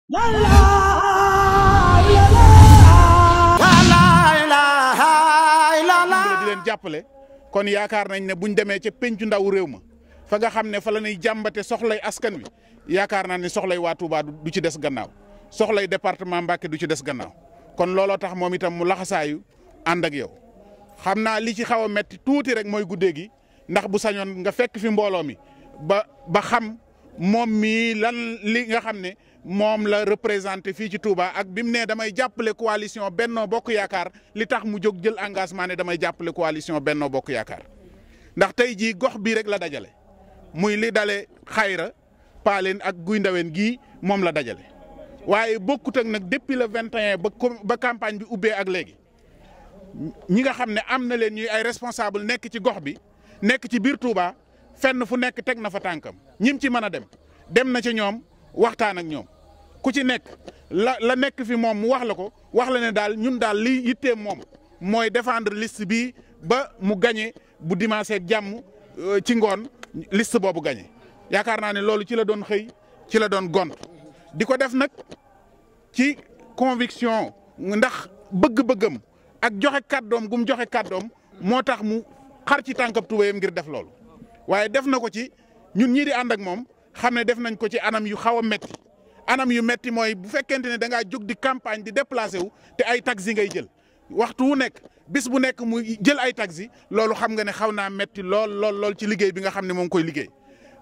di leen jàppale kon yaakaar nañ ne buñ demee ca pencu ndaw réew ma fa nga xam ne fa la ñuy jàmbate soxlay askan wi yaakaar naa ne soxlay waa Touba du ci des gannaaw soxlay département Mbacké du ci des gannaaw kon looloo tax moom itam mu laxasaayu ànd ak yow xam naa li ci xaw a metti tuuti rek mooy guddee gi ndax bu sañoon nga fekk fi mbooloo mi ba xam moom mii lan li nga xam ne moom la représenté fii ci Touba ak bi mu ne damay jàppale coalition Benno Bokk Yaakaar li tax mu jóg jël engagement ne damay jàppale coalition Benno Bokk Yaakaar ndax tey jii gox bii rek la dajale muy li dale Xayra Paaleen ak Guy Ndaween gii moom la dajale waaye bokkut ak nag depuis le 21 ba campagne bi ubbee ak léegi ñi nga xam ne am na leen ñuy ay responsable nekk ci gox bi nekk ci biir Touba fenn fu nekk teg na fa tànkam ñim ci mën a dem na ci ñoom waxtaan ak ñoom ku ci nekk la nekk fi moom mu wax la ko wax la ne daal ñun daal li yitteem moom mooy défendre liste bi ba mu gagné bu dimanche ak jàmm ci ngoon liste boobu gagné yaakaar naa ne loolu ci la doon xëy ci la doon gont di ko def nag ci conviction ndax bëgg-bëggam ak joxe kàddoom gum joxe kàddoom moo tax mu xar ci tànkab tubéyam ngir def loolu waaye def na ko ci ñun ñii di ànd ak moom xam ne def nañ ko ci anam yu xaw a metti anam yu metti mooy bu fekkente ne da ngaa jóg di campagne di déplacé wu te ay taxi ngay jël waxtu wu nekk bis bu nekk mu jël ay taxi loolu xam nga ne xaw naa metti lool ci liggéey bi nga xam ne moom koy liggéey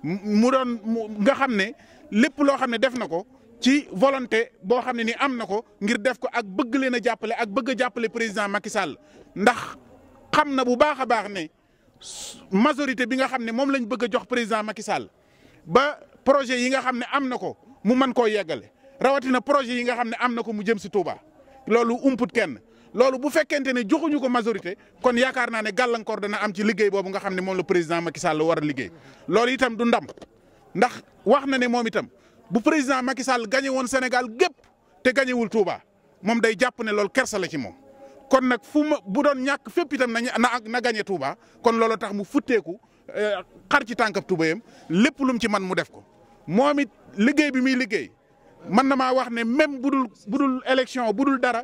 mu doon nga xam ne lépp loo xam ne def na ko ci volonté boo xam ne ni am na ko ngir def ko ak bëgg leen a jàppale ak bëgg a jàppale président Macky Sall ndax xam na bu baax a baax ne majorité bi nga xam ne moom lañ bëgg a jox président Macky Sall ba projet yi nga xam ne am na ko mu mën koo yeggale rawatina projet yi nga xam ne am na ko mu jëm si Touba loolu umput kenn loolu bu fekkente ne joxuñu ko majorité kon yaakaar naa ne gàllankoor dana am ci liggéey boobu nga xam ne moom la président Macky Sall war a liggéey loolu itam du ndam ndax wax na ne moom itam bu président Macky Sall gagné woon Sénégal gépp te gagné wul Touba moom day jàpp ne loolu kersa la ci moom kon nag bu doon ñàkk fépp itam na gagné Touba kon loolu tax mu futteeku xar ci tànkab tubéyam lépp lu mu ci man mu def ko moom it liggéey bi muy liggéey mën na maa wax ne même budul élection budul dara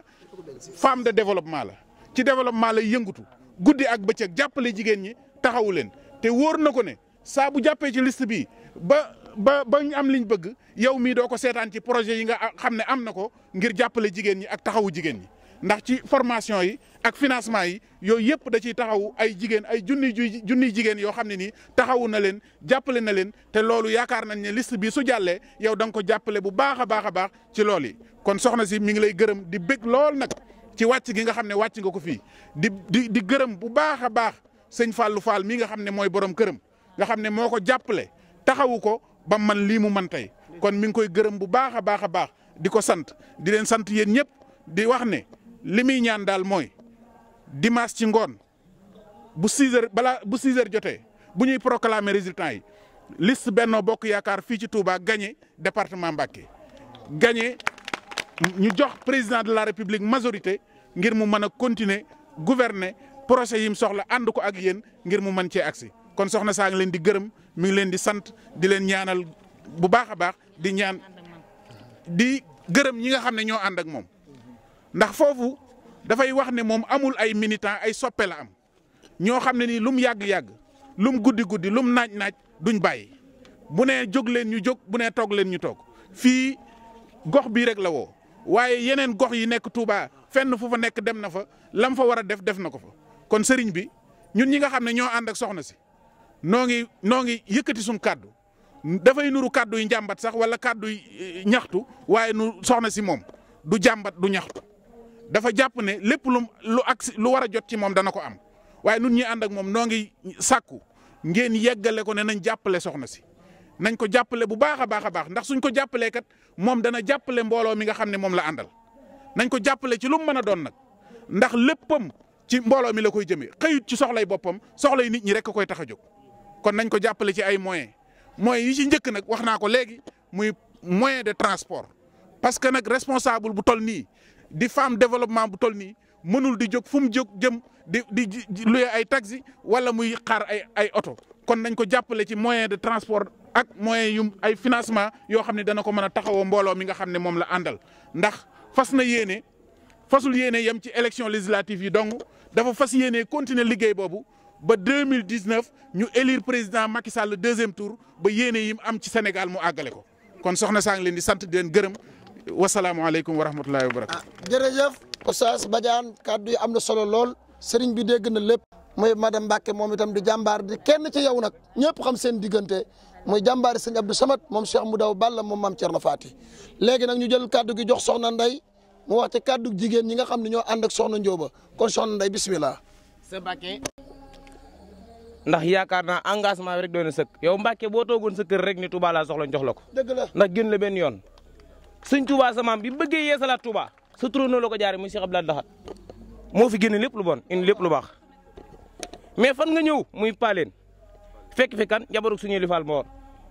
femme de développement la ci développement lay yëngatu guddi ak bëccëg jàppale jigéen ñi taxawu leen te wóor na ko ne saa bu jàppee ci liste bi ba ñu am liñ bëgg yow mii doo ko seetaan ci projet yi nga xam ne am na ko ngir jàppale jigéen ñi ak taxawu jigéen ñi ndax ci formation yi ak financement yi yooyu yëpp da ciy taxawu ay jigéen ay junniy jigéen yoo xam ne nii taxawu na leen jàppale na leen te loolu yaakaar nañ ne liste bi su jàllee yow da nga ko jàppale bu baax a baax ci loolu yi kon soxna si mi ngi lay gërëm di bég lool nag ci wàcc gi nga xam ne wàcc nga ko fii di gërëm bu baax a baax sëñ Fallou Fall mi nga xam ne mooy borom këram nga xam ne moo ko jàppale taxawu ko ba man lii mu man tey kon mi ngi koy gërëm bu baax a baax di ko sant di leen sant yéen ñëpp di wax ne li muy ñaan daal mooy dimanche ci ngoon bu 6 heures bu 6 heures jotee bu ñuy proclamer résultats yi liste Benno Bokk Yaakaar fii ci Touba gagné département Mbacké gagné ñu jox président de la République majorité ngir mu mën a continuer gouverner projet yi mu soxla ànd ko ak yéen ngir mu mën cee agsi kon soxna saa ngi leen di gërëm mi ngi leen di sant di leen ñaanal bu baax a baax di gërëm ñi nga xam ne ñoo ànd ak moom ndax foofu dafay wax ne moom amul ay militant ay soppe la am ñoo xam ne nii lum yàgg-yàgg lum guddi lum naaj duñ bàyyi bu nee jóg leen ñu jóg bu nee toog leen ñu toog fii gox bii rek la woo waaye yeneen gox yi nekk Touba fenn fu fa nekk dem na fa lam fa war a def na ko fa kon sëriñ bi ñun ñi nga xam ne ñoo ànd ak soxna si noo ngi yëkkati suñ kàddu dafay nuru kàddu yu njàmbat sax wala kàddu yu ñaxtu waaye soxna si moom du jàmbat du ñaxtu dafa jàpp ne lépp lu war a jot ci moom dana ko am waaye nun ñi ànd ak moom noo ngi sàkku ngeen yeggale ko ne nañ jàppale soxna si nañ ko jàppale bu baax a baax ndax suñ ko jàppalee kat moom dana jàppale mbooloo mi nga xam ne moom la àndal nañ ko jàppale ci lu mu mën a doon nag ndax léppam ci mbooloo mi la koy jëmee xëyut ci soxlay boppam soxlay nit ñi rek koy tax a jóg kon nañ ko jàppale ci ay moyens yi ci njëkk nag wax naa ko léegi muy moyen de transport parce que nag responsable bu tol nii di femme développement bu tol nii mënul di jóg fu mu jóg jëm di luye ay taxi wala muy xaar ay oto kon nañ ko jàppale ci moyen de transport ak moyens yu ay financement yoo xam ne dana ko mën a taxawoo mbooloo mi nga xam ne moom la àndal ndax fasul yéene yem ci élection législative yi donc dafa fas yéene continuer liggéey boobu ba 2019 ñu élire président Macky Sall le 2e tour ba yéene yi mu am ci Sénégal mu àggale ko kon soxna saa ngi leen di sant di leen gërëm wasalaamualeykum wa rahmatullahi wa barakatu. jërëjëf Oustaz Badiane kàddu yi am na solo lool sëriñ bi dégg na lépp. mooy madame Mbacke moom itam di jàmbaar di kenn ci yow nag ñëpp xam seen diggante mooy jàmbaari sëñ Abdou Samad moom Cheikh Moudaw Balla moom maam Thierno Fati léegi nag ñu jël kàddu gi jox soxna Ndeye mu wax ci kàddu jigéen ñi nga xam ne ñoo ànd ak soxna Njóoba kon soxna Ndeye bismillah. sa Mbacke ndax yaakaar naa engagement bi rek doon na sëkk yow Mbacke boo toogoon sa kër rek ni Touba laa soxla jox la ko. dëgg la ndax gën la benn yoon sëñ Touba sa maam bi bëggee yeesalaat Touba sa turóonoo la ko jaare muy Cheikh Abdoulaye Daxat moo fi génne lépp lu bon indi lépp lu baax mais fan nga ñëw muy paaleen fekk fi kan jabaru suñu li Fall Mor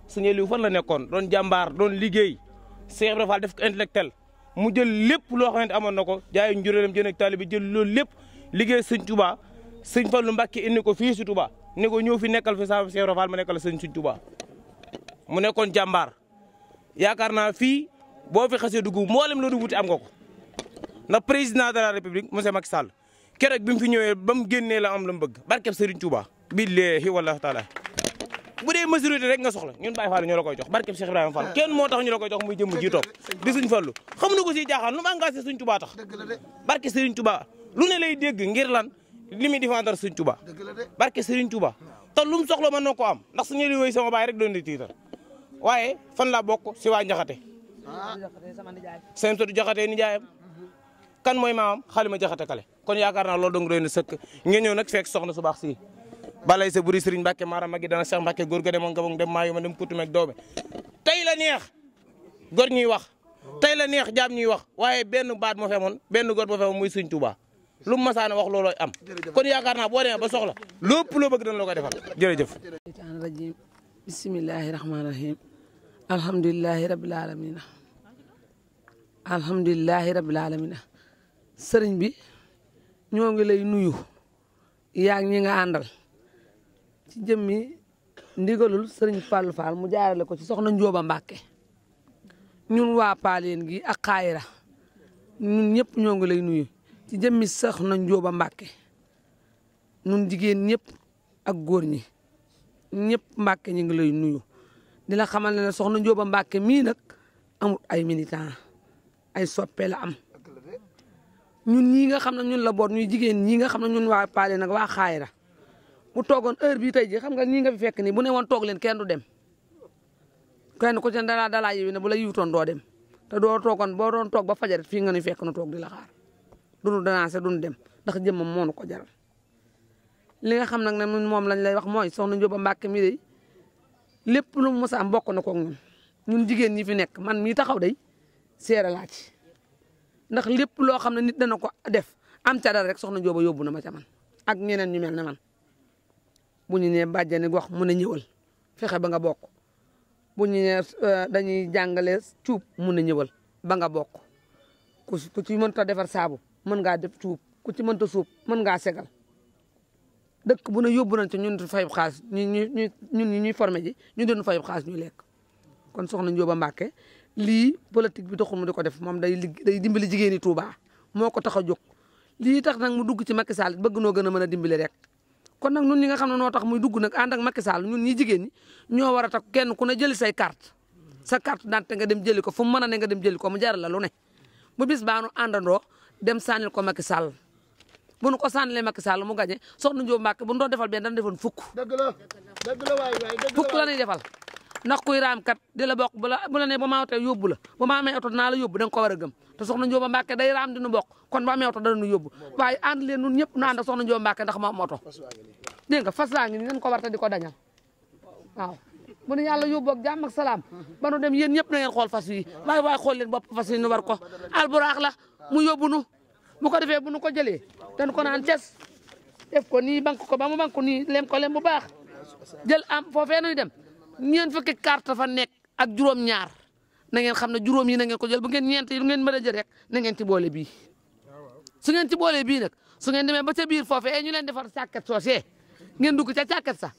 suñu li fan la nekkoon doon jàmbaar doon liggéey Cheikh Ibrahima Fall def ko intellectuel mu jël lépp loo xamante amoon na ko jaayu njuréelam jën ak taalibe jël loolu lépp liggéey sëñ Touba sëñ Fallu Mbàkke indi ko fii si Touba ne ko ñëw fi nekkal fi sama Cheikh Ibrahima Fall ma nekkal sëñ Touba mu nekkoon jàmbaar yaakaar naa fii boo fi xasee dugg mboolem loo dugg wuti am nga ko ndax président de la république monsieur Macky Sall keroog bi mu fi ñëwee ba mu génnee la am la mu bëgg barkeb Serigne Touba billahi wallahi taala bu dee majorité rek nga soxla ñun Baye Fall ñoo la koy jox barkeb Cheikh Ibrahima Fall kenn moo tax ñu la koy jox muy jëmm ji toog di suñ fallu xam na ko si jaaxaan lu mu engagé suñ Touba tax barke Serigne Touba lu ne lay dégg ngir lan li muy défendre suñ Touba barke Serigne Touba te lu mu soxla mën na ko am ndax suñu li wéy sama baay rek doon di tiitar waaye fan laa bokk si waa Njaxate seen tudd Jaxate ni jaayam kan mooy maamam Xalima Jaxate Kale kon yaakaar naa loolu dong doy na sëkk ngeen ñëw nag fekk soxna su baax si balay sa buri Serigne Mbacke Mara Magi dana Cheikh Mbacke góor ga demoon gabon dem maayu ma dem kutumeeg doobe tey la neex góor ñuy wax tey la neex jaam ñuy wax waaye benn baat moo femoon benn góor moo femoon muy Serigne Touba lu mu masaana wax loolooy am kon yaakaar naa boo demee ba soxla lépp loo bëgg dana la koy defal jërëjëf rajim bismillahi rahmani rahim alhamdulilahi rabbil alamina alhamdulilahi rabbil alamina sëriñ bi ñoo ngi lay nuyu yaag ñi nga àndal ci jëmmi ndigalul sëriñ Fallou Fall mu jaarale ko ci soxna Njóoba Mbàkke ñun waa Paaleen gi ak Xaayira ñun ñëpp ñoo ngi lay nuyu ci jëmmi soxna Njóoba Mbàkke ñun jigéen ñëpp ak góor ñi ñëpp Mbàkke ñu ngi lay nuyu di la xamal ne soxna Njóoba Mbàkke mii nag amul ay militant ay soppe la am ñun ñii nga xam ne ñun la boot ñuy jigéen ñii nga xam ne ñun waa Paaleen nag waa Xaayira bu toogoon heure bii tey ji xam nga nii nga fi fekk nii bu ne woon toog leen kenn du dem kenn ku ci dalaa yiwi ne bu la yiwutoon doo dem te doo toogoon boo doon toog ba fajarit fii nga ni fekk na toog di la xaar duñu danaase duñu dem ndax jëmmam moo nu ko jaral li nga xam nag ne ñun moom lañ lay wax mooy soxna Njóoba Mbàkke mi day lépp lu mu mos a am bokk na ko ñun jigéen ñi fi nekk man mii taxaw day seere laa ci ndax lépp loo xam ne nit dana ko def am ca dara rek soxna Njóoba yóbbu na ma ca man ak ñeneen ñu mel ne man bu ñu nee bàjjani gox mu ne ñëwal fexe ba nga bokk bu ñu nee dañuy jàngale cuub mun na ñëwal ba nga bokk ku ci mënta defar saabu mën ngaa def cuub ku ci mënta suub mën ngaa segal dëkk bu ne yóbbu nañ ci ñun fayub xaalis ñun ñuy formé ji ñu doon fayub xaalis ñu lekk kon soxna Njóoba Mbàkke lii politique bi taxul mu di ko def moom day dimbali jigéeni Touba moo ko tax a jóg lii tax nag mu dugg ci Macky Sall bëgg noo gën a mën a dimbali rek kon nag ñun ñi nga xam ne noo tax muy dugg nag ànd ak Macky Sall ñun ñi jigéen ñi ñoo war a tax kenn ku ne jëli say carte sa carte d'identité nga dem jëli ko fu mu mën a ne nga dem jëli ko mu jaral la lu ne bu bis baanu àndandoo dem sànnil ko Macky Sall bu nu ko sànnilee Macky Sall mu gañe soxna Njóoba Mbàkke bu nu doon defal benn dañu defoon fukk fukk la ñuy defal ndax kuy raam kat di la bokk bu la ne ba maa oto yóbbu la ba ma amee oto naa la yóbbu da nga ko war a gëm te soxna Njóoba Mbàkke day raam di nu bokk kon ba amee oto dana nu yóbbu waaye ànd leen ñun ñëpp nu ànd ak soxna Njóoba Mbàkke ndax ma am oto dégg nga fas laa ngi ni nañ ko war te di ko dañal waaw bu nu yàlla yóbbu ak jàmm ak salaam ba nu dem yéen ñëpp na ngeen xool fas yi waaye xool leen bopp fas yi nu war ko alburaax la mu yóbbu nu bu ko defee bu nu ko jëlee dañ ko naan ces def ko nii bank ko ba mu bank nii lem ko lem bu baax jël am foofee nuy dem ñeen fukki carte fa nekk ak juróom-ñaar na ngeen xam ne juróom yi na ngeen ko jël bu ngeen ñeent yi lu ngeen mën a jël rek na ngeen ci boole bii su ngeen ci boole bii nag su ngeen demee ba ca biir foofee ñu leen defar càkket soosee ngeen dugg ca càkket sa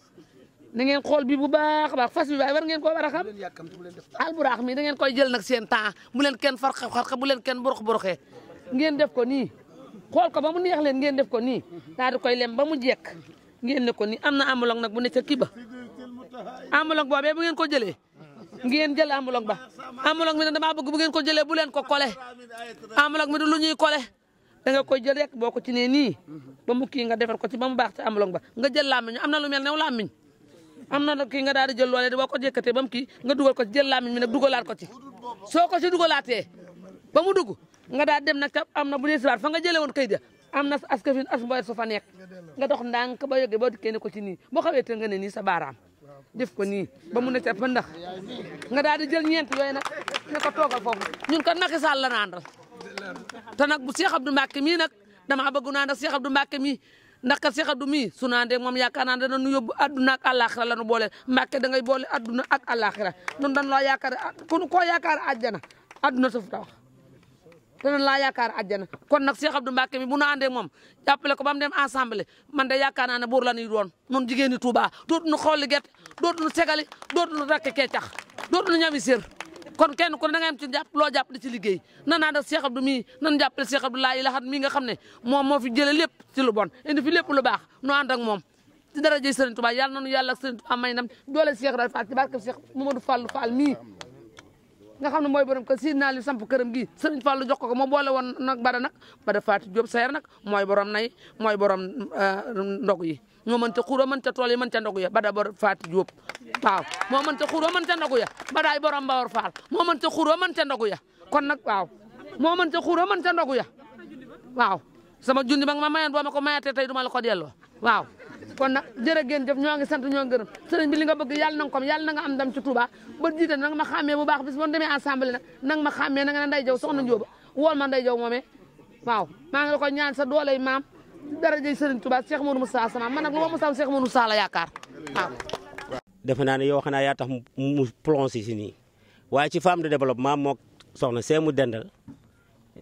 na ngeen xool bi bu baax a baax fas bi waaye war ngeen koo war a xam alburaax mi da ngeen koy jël nag seen temps bu leen kenn farxa bu leen kenn burux-buruxee ngeen def ko nii xool ko ba mu neex leen ngeen def ko nii daal di koy lem ba mu jekk ngeen ne ko nii am na ambulong nag bu ne ca kii ba ambulong boobee bu ngeen ko jëlee ngeen jël ambulong ba ambulong mi ne damaa bëgg bu ngeen ko jëlee bu leen ko kole ambulong mi du lu ñuy kole da nga koy jël rek boo ko ci nee nii ba mu kii nga defar ko ci ba mu baax ci ambulong ba nga jël làmmiñ am na lu mel ne làmmiñ am na kii nga daal di jël loolee boo ko jëkkatee ba mu kii nga dugal ko ci jël làmmiñ mi nag dugalaat ko ci soo ko ci dugalaatee ba mu dugg nga daal dem nag ca am na bu dee siwaat fa nga jëlee woon kayit ya am na askafin as mboyet su fa nekk nga dox ndànk ba yógee boo dikkee ne ko ci nii boo xawee te nga ne nii sa baaraam def ko nii ba mu ne ca fa ndax nga daal di jël ñeent yooyu nag ne ko toogal foofu ñun kat Macky Sall la naandal te nag bu Cheikh Abdou Mbacké mii nag damaa bëgg naa ndax Cheikh Abdou Mbacké mii ndax kat Cheikh Abdou mii su naandee moom yaakaar naa dana nu yóbbu adduna ak àllaaxira la nu boole Mbacké da ngay boole adduna ak àllaaxira nun dañ laa yaakaar koo yaakaar àjjana adduna sa fu ta wax te nan laa yaakaar àjjana kon nag Cheikh Abdou Mbacké mi bu nu àndee moom jàppale ko ba mu dem ensemble man de yaakaar naa ne buur la ñuy doon nun jigéen ñi Touba dootuñu xooli gerte dootuñu segali dootuñu rakk kecax dootuñu ñami sér kon kenn ku ne da nga am ci jàpp loo jàpp di ci liggéey nan naa def Cheikh Abdou mii nan jàppale Cheikh Abdou laa ilaha mii nga xam ne moom moo fi jële lépp ci lu bon indi fi lépp lu baax nu ànd ak moom ci daraja Serigne Touba yàlla nanu yàlla ak Serigne Touba may nam doole Cheikh Ibra Fall ci barke Cheikh Mamadou Fall mii nga xam ne mooy borom kër si naa li samp këram gi Serigne Fall jox ko moo boole woon nag Bada Fatou Diop Sayer nag mooy borom nay mooy borom ndog yi moo mën ca xuura mën ca tool yi mën ca ndogu ya Bada Fatou Diop waaw moo mën ca xuura mën ca ndogu ya Badaay borom Mbawar Fall moo mën ca xuura mën ca ndogu ya kon nag waaw moo mën ca xuura mën ca ndogu ya waaw sama junni ba nga ma mayoon boo ma ko mayatee tey duma la ko delloo waaw kon nag jërë ngeen jëf ñoo ngi sant ñoo ngi gërëm sëriñ bi li nga bëgg yàlla na nga ko yàlla na nga am ndam ci Touba ba jiite nag ma xàmmee bu baax bis boo demee assemblée nag nag ma xàmmee na nga ne Ndeye Diaw soxna Njóoba wool ma Ndeye Diaw moomee waaw maa ngi la ko ñaan sa dooley maam darajey sëriñ Touba Cheikh Modou Moussa sama man nag lu ma Moussa Cheikh Modou Moussa la yaakaar waaw defe naa ne yow xanaa yaa tax mu plongé si nii waaye ci femme de développement mook soxna see mu dendal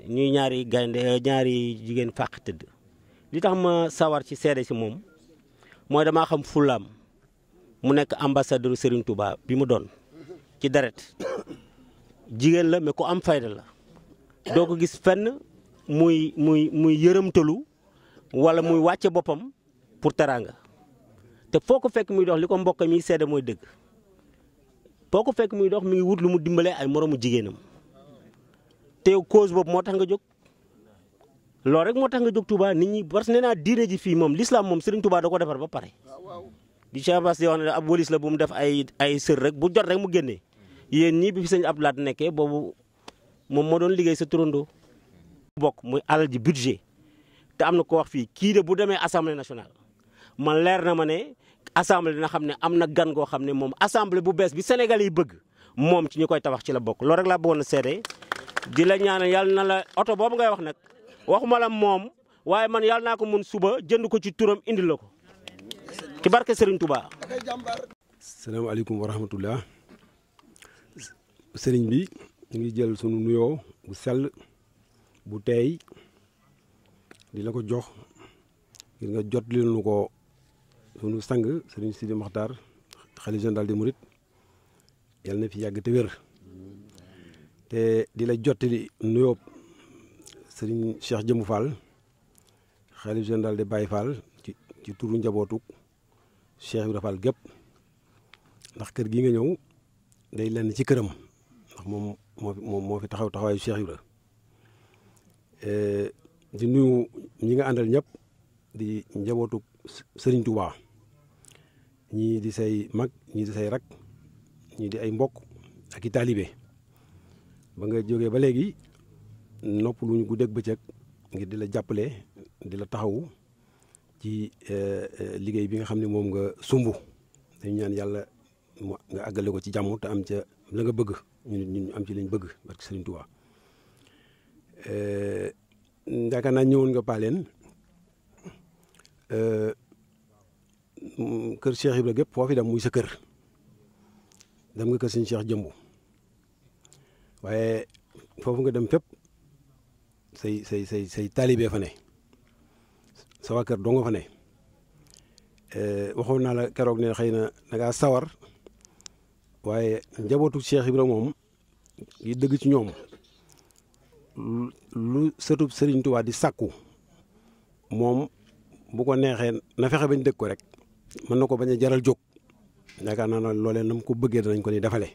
ñuy ñaari gaynde ñaari jigéen fàq tëdd li tax ma sawar ci seede si moom mooy damaa xam fulaam mu nekk ambassadeur Serigne Touba bi mu doon ci deret jigéen la mais ku am fayda la doo ko gis fenn muy yërëmtalu wala muy wàcce boppam pour teraanga te foo ko fekk muy dox li ko mbokk mi seede mooy dëgg foo ko fekk muy dox mi ngi wut lu mu dimbalee ay moromu jigéenam te yow cause boobu moo tax nga jóg loolu rek moo tax nga jóg Touba nit ñi parce que nee naa diine ji fii moom l'islam moom Serigne Touba da ko defar ba pare di Cheikh Bass di wax ne ab walis la bu mu def ay sër rek bu jot rek mu génnee yéen ñii bi fi sëñ Abdou Lahad nekkee boobu moom moo doon liggéey sa turandoo bokk muy alal ji budget te am na ko wax fii kii de bu demee assemblée nationale man leer na ma ne assemblée dina xam ne am na gan goo xam ne moom assemblée bu bees bi Sénégal yi bëgg moom ci ñu koy tabax ci la bokk loolu rek laa bëggoon a seede di la ñaanal yàlla na la oto boobu ngay wax nag waxuma la moom waaye man yàlla naa ko mën suba jënd ko ci turam indil la ko ci barke Serigne Touba. salaamaaleykum wa rahmatullah Serigne bi ñu ngi jël sunu nuyoo bu sell bu teey di la ko jox ngir nga jot li nu ko sunu sang Serigne Sidi Makhtar xalifa général des mourides yàlla na fi yàgg te wér te di la jottali nuyoo Serigne Cheikh Jëmmu Fall xalifa général de Baye Fall ci turu njabootu Cheikh Ibra Fall gépp ndax kër gi nga ñëw day lenn ci këram ndax moom moo fi taxaw taxawaayu Cheikh Ibra di nuyu ñi nga àndal ñëpp di njabootu Serigne Touba ñii di say mag ñii di say rak ñii di ay mbokk ak i taalibe ba nga jógee ba léegi nopp luñu guddeeg bëccëg ngir di la jàppale di la taxawu ci liggéey bi nga xam ne moom nga sumb dañu ñaan yàlla nga àggale ko ci jàmm te am ca la nga bëgg ñun am ci lañ bëgg barke Serigne Touba yaakaar naa ñëwoon nga paaleen kër Cheikh Ibra gépp foo fi dem muy sa kër dem nga kër Serigne Cheikh Jëmbu waaye foofu nga dem fépp say taalibe fa ne sa waa kër doo nga fa ne waxoon naa la keroog ne xëy na da ngaa sawar waaye njabootu Cheikh Ibra moom yi dëgg ci ñoom lu sëtub Serigne Touba di sàkku moom bu ko neexee na fexe bañ dëgg ko rek mën na ko bañ a jaral jóg yaakaar naa ne loolee na mu ko bëggee danañ ko ni defale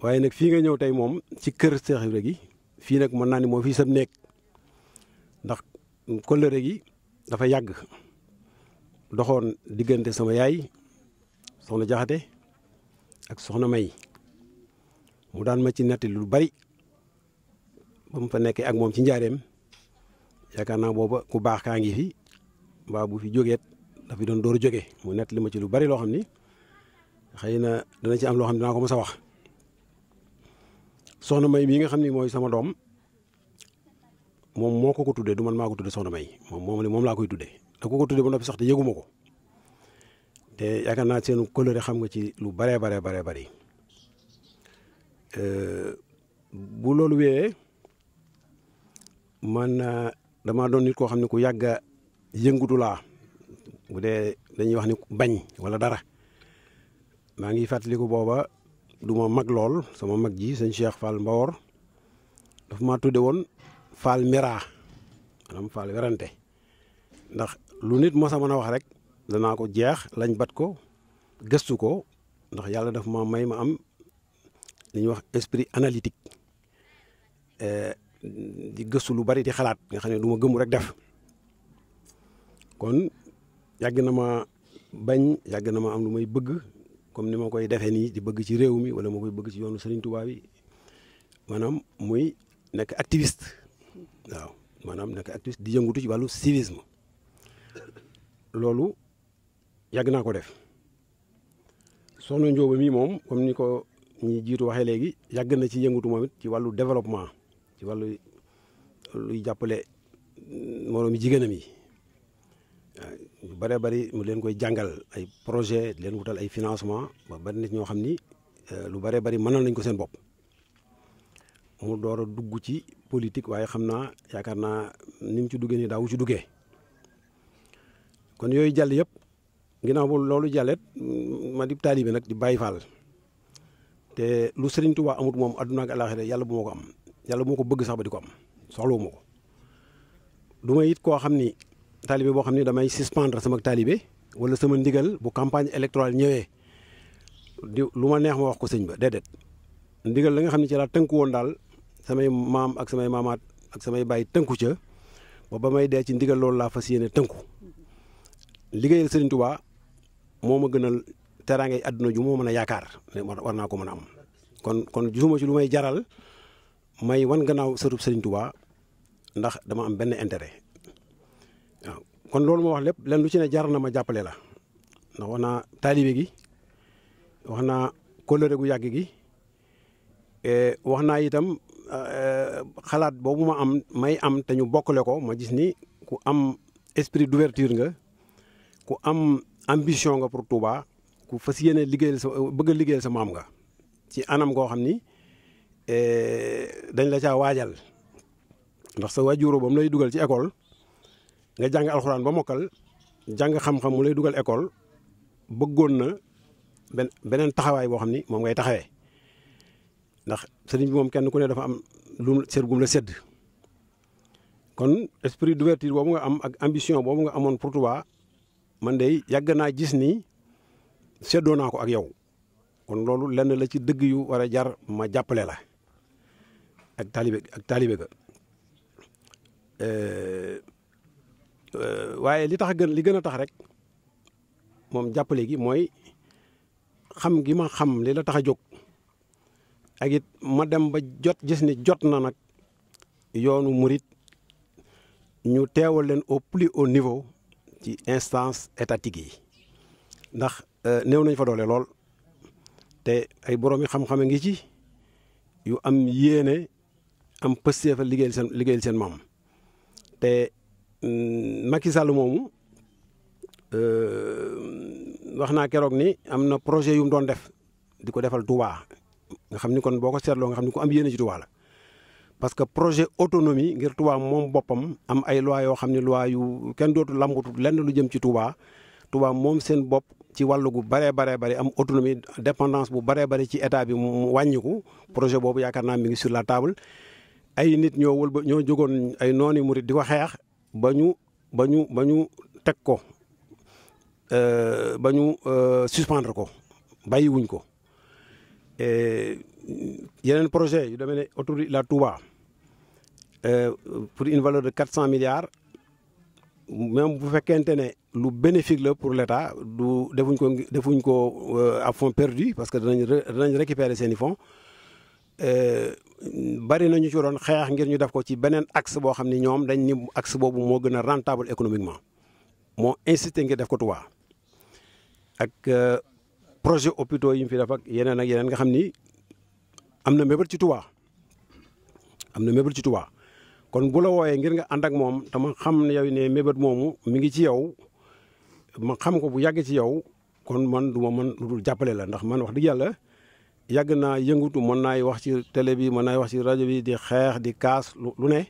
waaye nag fii nga ñëw tey moom ci kër Cheikh Ibra gi fii nag mën naa ni moo fii sam nekk ndax kóllëre gi dafa yàgg doxoon diggante sama yaay soxna Jaxate ak soxna May mu daan ma ci netti lu bari ba mu fa nekkee ak moom ci njaareem yaakaar naa booba ku baax kaa ngi fi mbaa bu fi jógeet dafa doon door a jóge mu nettali ma ci lu bari loo xam ni xëy na dana ci am loo xam ne dinaa ko mës a wax soxna May mii nga xam ni mooy sama doom moom moo ko tuddee du man maa ko tuddee soxna May moom laa koy tuddee da ko tuddee ba noppi sax te yëguma ko te yaakaar naa seen kóllëre xam nga ci lu baree bari bu loolu wéyee man dama doon nit koo xam ne ku yàgga yëngutu laa bu dee dañuy wax ni bañ wala dara maa ngi fàttaliku booba du ma mag lool sama mag ji sëñ Cheikh Fall Mbawor dafa maa tudde woon Fall Mera maanaam Fall werante ndax lu nit moo sa mën a wax rek danaa ko jeex lañ bat ko gëstu ko ndax yàlla daf ma may ma am li ñuy wax esprit analytique di gëstu lu bari di xalaat nga xam ne du ma gëmu rek def kon yàgg na ma bañ yàgg na ma am lu may bëgg comme ni ma koy defee nii di bëgg ci réew mi wala ma koy bëgg ci yoonu Serigne Touba bi maanaam muy nekk activiste waaw maanaam nekk activiste di yëngutu ci wàllu civisme loolu yàgg naa ko def soxna Njóoba mii moom comme ni ko ñi jiitu waxee léegi yàgg na ci yëngutu moom it ci wàllu développement ci wàllu luy jàppale moroomi jigéenam yi yu bëree bëri mu leen koy jàngal ay projet leen wutal ay financement ba bari nit ñoo xam ni lu bëree bëri mënal nañ ko seen bopp mu door a dugg ci politique waaye xam naa yaakaar naa ni mu ci duggee nii daawu ci duggee kon yooyu jàll yëpp ginnaaw bu loolu jàllet ma di taalibe nag di Baay Faal te lu Serigne Touba amut moom adduna ak àllaaxira yàlla bu ma ko am yàlla bu ma ko bëgg sax ba di ko am soxlawu ma ko du ma it koo xam ni taalibe boo xam ni damay suspendre sama taalibe wala sama ndigal bu campagne électorale ñëwee di lu ma neex ma wax ko sëñ ba déedéet ndigal la nga xam ne ci laa tënku woon daal samay maam ak samay maamaat ak samay baay tënku ca ba may dee ci ndigal loolu laa fas yéene tënku liggéeyal Serigne Touba moo ma gënal teraangay àdduna ju moo mën a yaakaar ne war naa ko mën a am kon gisuma ci lu may jaral may wan gannaaw sërub Serigne Touba ndax dama am benn intérêt waaw kon loolu ma wax lépp lenn lu ci ne jar na ma jàppale la ndax wax naa taalibe gi wax naa kóllëre gu yàgg gi wax naa itam xalaat boobu ma am may am te ñu bokkale ko ma gis ni ku am esprit d'ouverture nga ku am ambition nga pour Touba ku fas yéene liggéeyal sa bëgg a liggéeyal sa maam nga ci anam goo xam ni dañ la caa waajal ndax sa waajuroo ba mu lay dugal ci école nga jàng alxuraan ba mokkal jàng xam-xam mu lay dugal école bëggoon na beneen taxawaay boo xam ni moom ngay taxawee ndax sëriñ bi moom kenn ku ne dafa am lu seet gum la sedd kon esprit d'ouverture boobu nga am ak ambition boobu nga amoon pour Touba man de yàgg naa gis ni seddoo naa ko ak yow kon loolu lenn la ci dëgg yu war a jar ma jàppale la ak taalibe ga waaye li gën a tax rek moom jàppale gi mooy xam gi ma xam li la tax a jóg ak it ma dem ba gis ni jot na nag yoonu murit ñu teewal leen au plus haut niveau ci instance étatique yi ndax néew nañ fa doole lool te ay boroomi xam-xam ngi ci yu am yéene am pëstee fa liggéeyal seen maam te Macky Sall moomu wax naa keroog ni am na projet yu mu doon def di ko defal Touba nga xam ni kon boo ko seetloo nga xam ni ku am yéene ci Touba la parce que projet autonomie ngir Touba moom boppam am ay loi yoo xam ne loi yu kenn dootu lambatu lenn lu jëm ci Touba Touba moom seen bopp ci wàllu gu baree bari am autonomie dépendance bu baree bari ci état bi mu wàññiku projet boobu yaakaar naa mi ngi sur la table ay nit ñoo jógoon ay nooni murit di ko xeex ba ñu teg ko ba ñu suspendre ko bàyyiwuñ ko yeneen projet yu demee ne autoroute la Touba pour une valeur de 400 milliards même bu fekkente ne lu bénéfique la pour l'État defuñ ko à fonds perdu parce que danañ récupérer seen i fonds bari nañu ci doon xeex ngir ñu def ko ci beneen axe boo xam ni ñoom dañ ni axe boobu moo gën a rentable économiquement moo insisté ngir def ko Touba ak projet hôpitaux yi mu fi def ak yeneen nga xam ni am na mébét ci Touba kon bu la wooyee ngir nga ànd ak moom te ma xam ne yow ne mébét moomu mi ngi ci yow ma xam ko bu yàgg ci yow kon man du ma mën lu dul jàppale la ndax man wax dëgg yàlla yàgg naa yëngutu mën naay wax ci télé bi mën naay wax ci rajo bi di xeex di kaas lu ne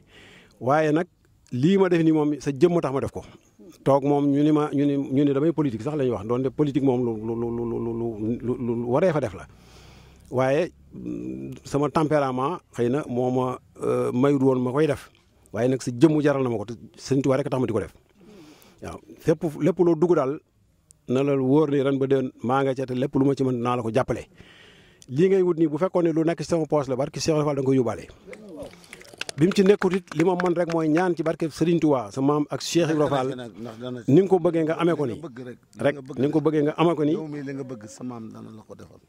waaye nag lii ma def nii moom sa jëmm tax ma def ko toog moom ñu ni damay politique sax la ñuy wax doon de politique moom lu waree fa def la waaye sama tempérament xëy na moo ma mayut woon ma koy def waaye nag sa jëmm jaral na ma ko te Sëriñ Tuubaa rek tax ma di ko def waaw lépp loo dugg daal na la wóor ni ren ba déwén maa nga ca te lépp lu ma ci mën naa la ko jàppale lii ngay wut nii bu fekkoon ne lu nekk ci sama poche la barke Cheikh Fall da nga koy yóbbaale bi mu ci nekkut it li ma mën rek mooy ñaan ci barke Serigne Touba sa maam ak Cheikh Ibra Fall ni nga ko bëggee nga amee ko nii rek ni nga ko bëggee nga amee ko nii li nga bëgg sa maam dana la ko defal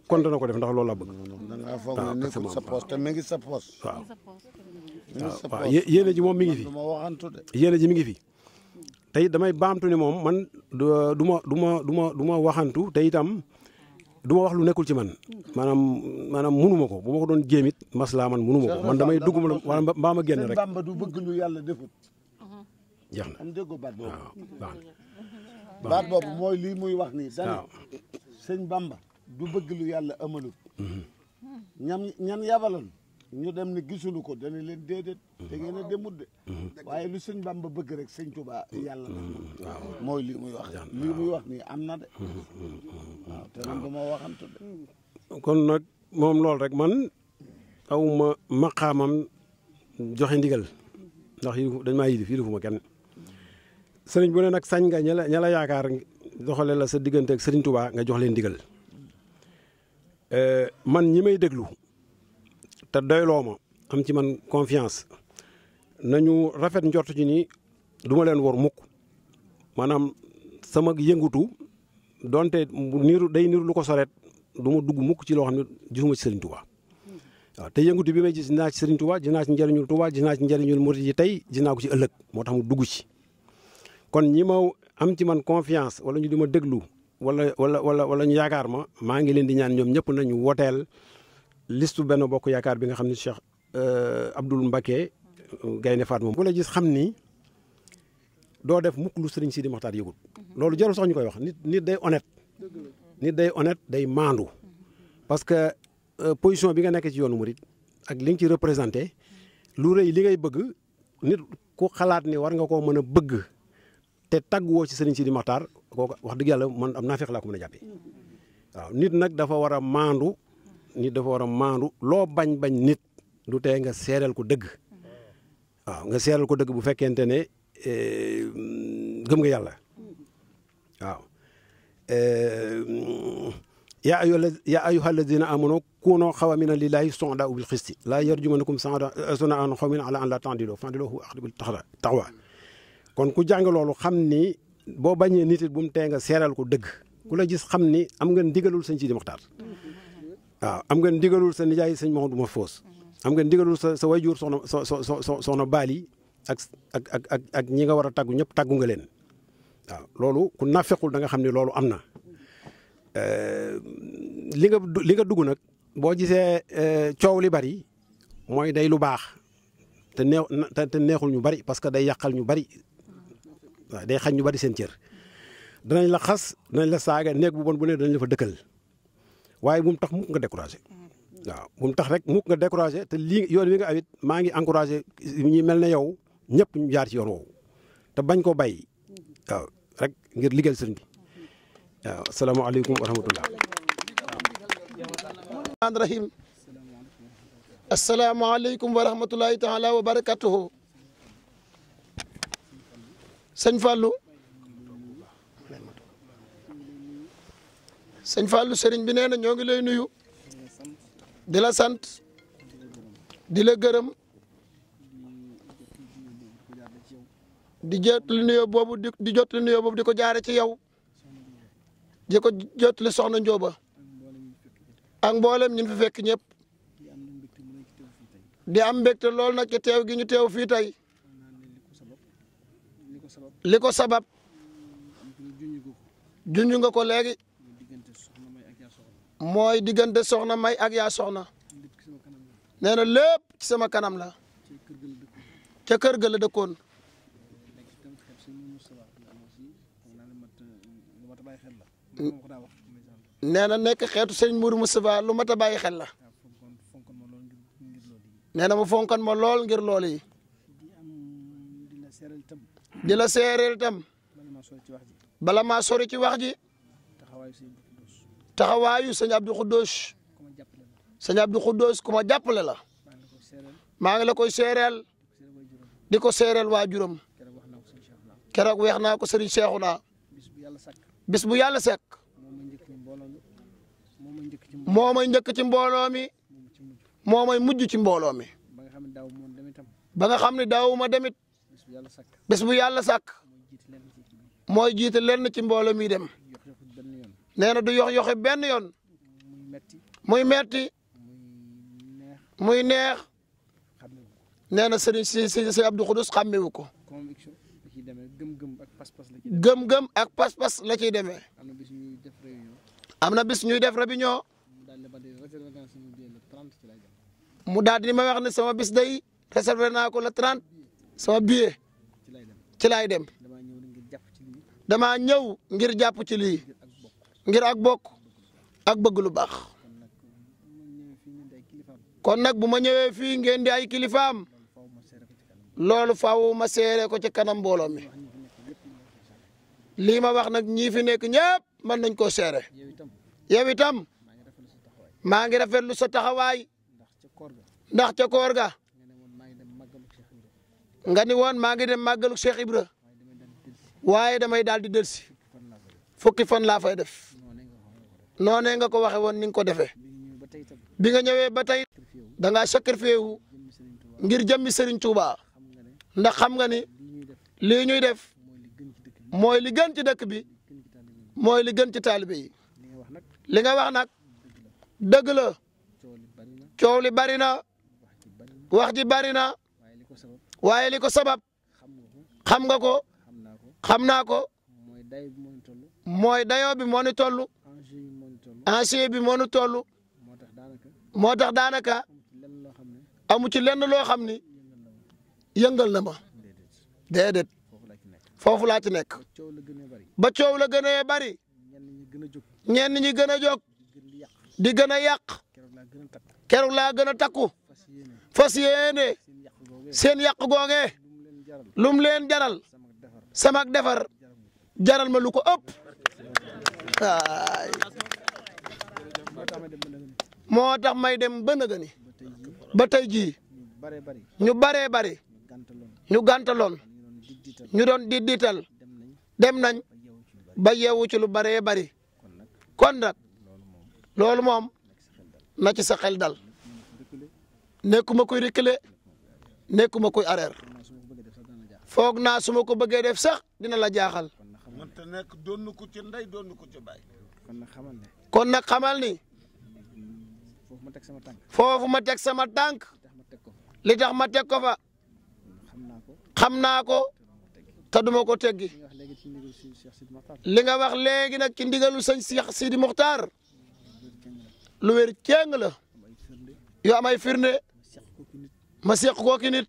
kon dana ko def ndax loolu la bëgg da nga foog ne nekkul sa poche te mi ngi sa poche waaw yéene ji moom mi ngi fi yéene ji mi ngi fi te it damay baamtu ni moom man du ma waxantu te itam du ma wax lu nekkul ci man maanaam munuma ko bu ma ko doon jéem it maslaa man munuma ko man damay dugg wala mbaa ma génn rek. Bamba du bëgg lu yàlla defut. jeex na am déggoo baat boobu. waaw baat boobu mooy lii muy wax nii. waaw sëñ Bamba du bëgg lu yàlla amalut. ñan yabaloon ñu dem ni gisulu ko dana leen déedéet. da ngeen a demut de. waaye lu sëñ Bamba bëgg rek sëñ Tuubaa yàlla na. mooy lii muy wax. lii muy wax nii am na de. waaw te man du ma waxantu de. kon nag moom loolu rek man aw ma maqaamam joxe ndigal ndax dañ maa yilifu ma kenn sëriñ bu ne nag sañ nga ña la yaakaar doxale la sa diggante ak sëriñ Tuubaa nga jox leen ndigal man ñi may déglu te doyloo ma am ci man confiance nañu rafet njort ci ni du ma leen wor mukk maanaam sama yëngutu donte day niru lu ko soreet du ma dugg mukk ci loo xam ne gisuma ci Serigne Touba waaw te yëngutu bi may gis naa ci Serigne Touba gis naa ci njëriñul Touba gis naa ci njëriñul murid yi tey gis naa ko ci ëllëg moo tax mu dugg ci kon ñi ma am ci man confiance wala ñu di ma déglu wala ñu yaakaar maa ngi leen di ñaan ñoom ñëpp nañu woteel listu benn bokk yaakaar bi nga xam ne Cheikh Abdoul Mbacké Gaynde Fatma ku la gis xam ni doo def mukk lu Serigne Sidi Mokhtar yëgul loolu jarul sax ñu koy wax nit day honnête day maandu parce que position bi nga nekk ci yoonu murid ak li nga ci représenté lu rëy li ngay bëgg nit ku xalaat ni war nga koo mën a bëgg te tagguwoo ci Serigne Sidi Mokhtar kooku wax dëgg yàlla man am naa fex laa ko mën a jàppee waaw nit nag dafa war a maandu loo bañ nit du tee nga seeral ko dëgg waaw nga seeral ko dëgg bu fekkente ne gëm nga yàlla waaw yaa ayyuha alladina amanu kunu xawamina lillahi suhada bil xisti laa yarjumanakum sana'an qawmin ala an la ta'dilu fa'dilu huwa aqrabu lit taqwa kon ku jàng loolu xam ni boo bañee nit it bu mu tee nga seeral ko dëgg ku la gis xam ni am nga ndigalul sëñ Sidi Mokhtar waaw am nga ndigalul sa nijaay sëñ Mamadou Mahfouz am nga ndigalul sa wayjur soxna Bali ak ñi nga war a taggu ñëpp taggu nga leen waaw loolu ku nafequl da nga xam ne loolu am na li nga dugg nag boo gisee coow li bari mooy day lu baax te neexul ñu bari parce que day yàqal ñu bari waaw day xañ ñu bari seen cër danañ la xas danañ la saaga néeg bu bon bu ne danañ la fa dëkkal waaye bu mu tax mukk nga découragé waaw bu mu tax rek mukk nga découragé te lii yoon wi nga awit maa ngi encouragé ñi mel ne yow ñëpp ñu jaar ci yoon woowu te bañ ko bay waaw rek ngir liggéeyal sëriñ bi waaw asalaamaaleykum wa rahmatullah. rahim asalaamaaleykum wa rahmatullahi taala wa barakatuhu. sëñ Fallou sëriñ bi nee na ñoo ngi lay nuyu di la sant di la gërëm di jotali nuyoo boobu di jotali nuyoo boobu di ko jaare ci yow di ko jotali soxna Njóoba ak mboolem ñun fi fekk ñëpp di am mbégte lool nag ci teew gi ñu teew fii tey li ko sabab junj nga ko léegi mooy diggante soxna May ak yaa soxna nee na lépp ci sama kanam la ca kër ga la dëkkoon nee na nekk xeetu sëñ Mourou Moustapha lu mat a bàyyi xel la nee na mu fonkan ma lool ngir loolu yi di la seereel tam bala maa sori ci wax ji taxawaayu sëñ Abdou Khoudous sëñ Abdou Khoudous ku ma jàppale la maa ngi la koy seereel di ko seereel waajuram keroog weex naa ko Serigne Cheikhouna bis bu yàlla sekk moo may njëkk ci mbooloo mi moo may mujj ci mbooloo mi ba nga xam ne daawuma demit bis bu yàlla sàkk mooy jiite lenn ci mbooloo mi dem nee na du yox-yoxi benn yoon muy metti muy neex nee na sëriñ si Abdou Khoudous xàmmewu ko gëm-gëm ak pas-pas la ciy demee am na bis ñuy def réunion mu daal di ma wax ne sama bis day réservé naa ko le 30 sama billet ci laay dem damaa ñëw ngir jàpp ci lii ngir ak bokk ak bëgg lu baax kon nag bu ma ñëwee fii ngeen di ay kilifaam loolu faaw ma seere ko ci kanam mbooloo mi lii ma wax nag ñii fi nekk ñëpp mën nañ koo seere yow itam maa ngi rafetlu sa taxawaay ndax ca koor ga nga ni woon maa ngi dem màggalu Cheikh Ibra waaye damay daal di delsi fukki fan laa fay def noonee nga ko waxe woon ni nga ko defee bi nga ñëwee ba tey da ngaa sacrifié wu ngir jëmmi Serigne Touba ndax xam nga ni lii ñuy def mooy li gën ci dëkk bi mooy li gën ci taalibe yi li nga wax nag dëgg la coow li bari na wax ji bari na waaye li ko sabab xam nga ko xam naa ko mooy dayoo bi moo ni toll enjeu bi moo ni toll moo tax daanaka amu ci lenn loo xam ni yëngal na ma déedéet foofu laa ci nekk ba coow la gën a bari ñenn ñi gën a jóg di gën a yàq keroog laa gën a takku fas yéene seen yàq googee lum leen jaral samak defar jaral ma lu ko ëpp moo tax may dem ba nëgëni ba tey jii ñu baree bari ñu gàntaloon ñu doon diital dem nañ ba yeewu ci lu baree bari kon nag loolu moom na ci sa xel dal nekkuma koy reculer nekkuma koy arrière foog naa su ma ko bëggee def sax dina la jaaxal mënta nekk doon ko ci ndey doon ko ci baay kon nag xamal ni foofu ma teg sama tànk li tax ma teg ko fa xam naa ko te duma ko teggi li nga wax léegi nag ci ndigalu sëñ Cheikh Sidi Mokhtar lu wér ceng la yoo am ay firnde ma seq koo ki nit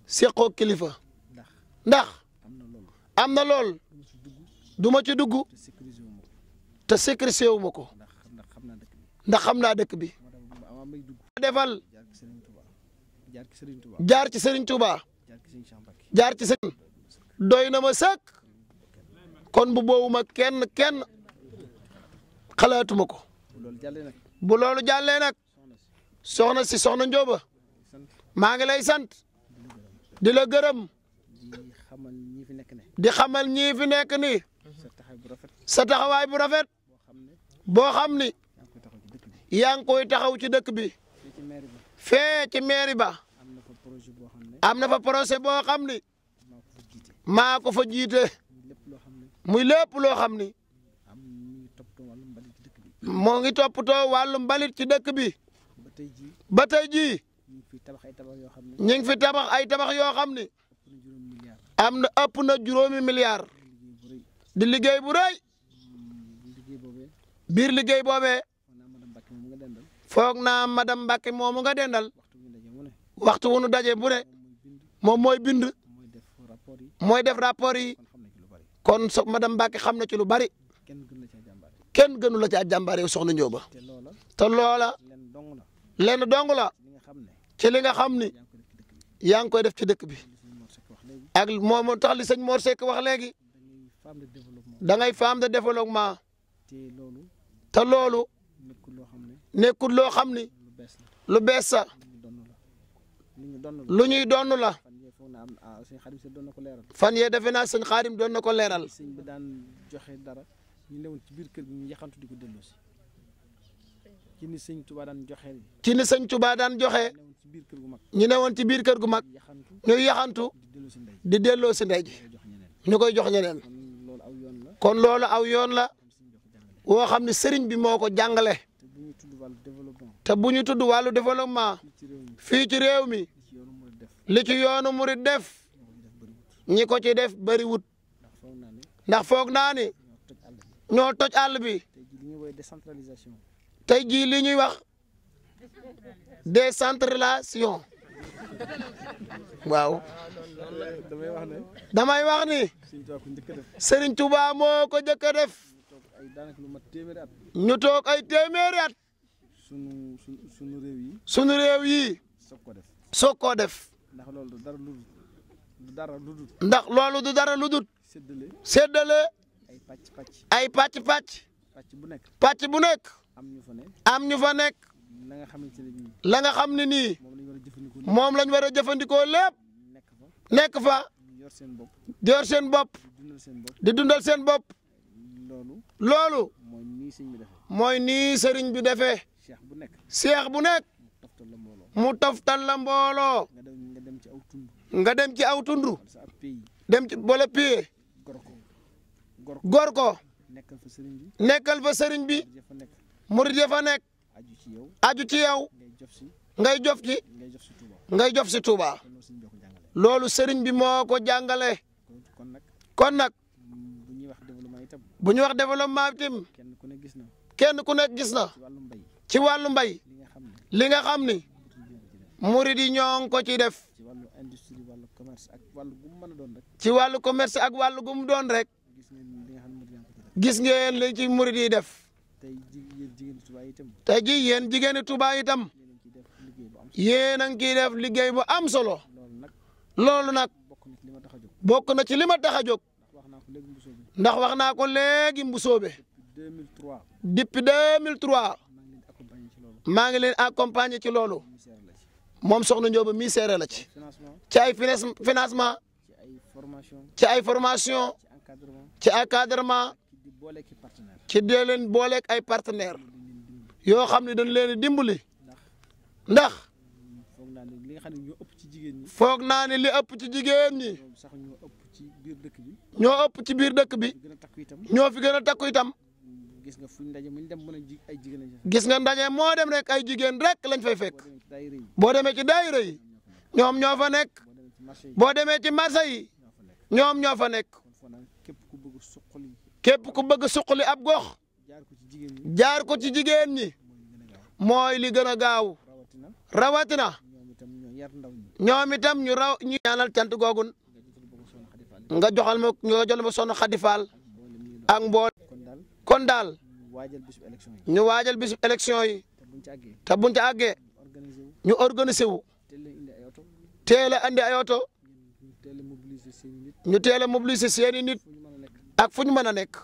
seq koo kilifa ndax am na lool du ma ci dugg te sécurisé wu ma ko ndax xam naa dëkk bi defal jaar ci Serigne Touba jaar ci Serigne doy na ma sëkk kon bu boobuma kenn xalaatuma ko. bu loolu jàllee nag soxna si soxna Njóoba maa ngi lay sant di la gërëm di xamal ñii fi nekk ni sa taxawaay bu rafet boo xam ni yaa ngi koy taxaw ci dëkk bi fee ci mairie ba am na fa projet boo xam ni maa ko fa jiite muy lépp loo xam ni moo ngi toppatoo wàllu mbalit ci dëkk bi ba tey jii ñu ngi fi tabax ay tabax yoo xam ni am na ëpp na juróomi milliard di liggéey bu rëy biir liggéey boobee foog naa madame Mbacke moomu nga dendal waxtu wu nu daje bu ne moom mooy bind mooy def rapport yi kon madame Mbacke xam na ci lu bari kenn gënu la ca jàmbaare soxna Njóoba te loola lenn dong la ci li nga xam ni yaa ngi koy def ci dëkk bi ak moom tax li sëñ Mor Seck wax léegi da ngay femme de développement te loolu nekkul loo xam ni lu bees sa lu ñuy donn la fan yee defe naa sëñ Xaadim doon na ko leeral ñu newoon ci biir kër gi ñu yaxantu di ko delloosi ci ni sëñ Tuubaa daan joxe. ci ni sëñ Tuubaa daan joxe ñu newoon ci biir kër gu mag ñuy yaxantu di delloosi ndey ji ñu koy jox ñeneen kon loolu aw yoon la woo xam ne sëriñ bi moo ko jàngale te bu ñu tudd wàllu développement fii ci réew mi li ci yoonu murit def ñi ko ci def bëriwut ndax foog naa ni ñoo toj àll bi tey jii li ñuy wax décentralisation waaw damay wax ni Serigne Touba moo ko njëkk a def ñu toog ay téeméeri at sunu réew yi soog koo def ndax loolu du dara lu dut séddale ay pàcc bu nekk am ñu fa nekk la nga xam ne nii moom lañ war a jëfandikoo lépp nekk fa di yor seen bopp di dundal seen bopp loolu mooy nii sëriñ bi defee seex bu nekk mu toftal la mbooloo nga dem ci aw tund dem ci boole pied gor ko nekkal fa sëriñ bi murid ya fa nekk aju ci yow ngay jof si Touba loolu sëriñ bi moo ko jàngale kon nag bu ñu wax développement itam kenn ku nekk gis na ci wàllu mbay li nga xam ni murid yi ñoo ngi ko ci def ci wàllu commerce ak wàllu gu mu doon rek gis ngeen li ci murid yi def tey jii yéen jigéeni Touba itam yéen a ngi ciy def liggéey bu am solo loolu nag bokk na ci li ma tax a jóg ndax wax naa ko léegi Mbusoobe depuis 2003 maa ngi leen accompagner ci loolu moom soxna Njóoba mi seere la ci ay financement ci ay formation ci encadrement ci dee leen booleeg ay partenaire yoo xam ne dañ leen di dimbali ndax foog naa ne li ëpp ci jigéen ñi ñoo ëpp ci biir dëkk bi ñoo fi gën a takku itam gis nga ndaje moo dem rek ay jigéen rek lañ fay fekk boo demee ci daayira yi ñoom ñoo fa nekk boo demee ci marché yi ñoom ñoo fa nekk képp ku bëgg suqali ab gox jaar ko ci jigéen ñi mooy li gën a gaaw rawatina ñoom itam ñu ñaanal cant googu nga joxal ma Soxna Xadi Faal ak mbool kon daal ñu waajal bisu élection yi te buñ ca àggee ñu organiser wu teel a andi ay oto ñu teel a mobiliser seeni nit ak fu ñu mën a nekk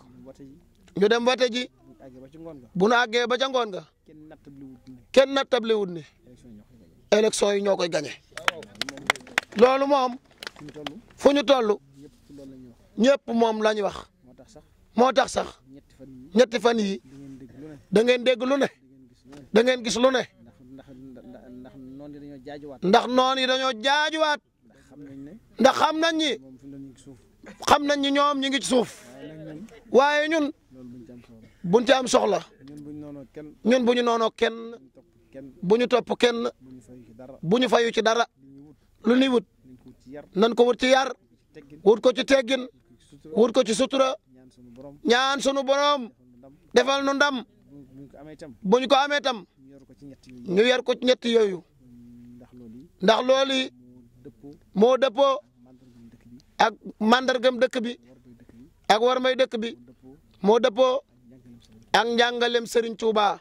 ñu dem wote ji bu nu àggee ba ca ngoon nga kenn nattable wut ni élection yi ñoo koy gañe loolu moom fu ñu toll ñëpp moom la ñu wax moo tax sax ñetti fan yi da ngeen dégg lu ne da ngeen gis lu ne ndax noon yi dañoo jaajuwaat ndax xam nañ ni ñoom ñu ngi ci suuf waaye ñun buñ ci am soxla ñun bu ñu noonoo kenn bu ñu topp kenn bu ñu fayu ci dara lu ni wut nan ko wut ci yar wut ko ci teggin wut ko ci sutura ñaan sunu borom defal nu ndam bu ñu ko amee tam ñu yar ko ci ñetti yooyu ndax loolu moo dëppoo ak mandargam dëkk bi ak war may dëkk bi moo dëppoo ak njàngalem Serigne Touba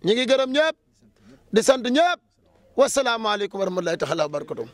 ñi ngi gërëm ñëpp di sant ñëpp wasalaamaaleykum wa rahmatulahi taala wa barakatuh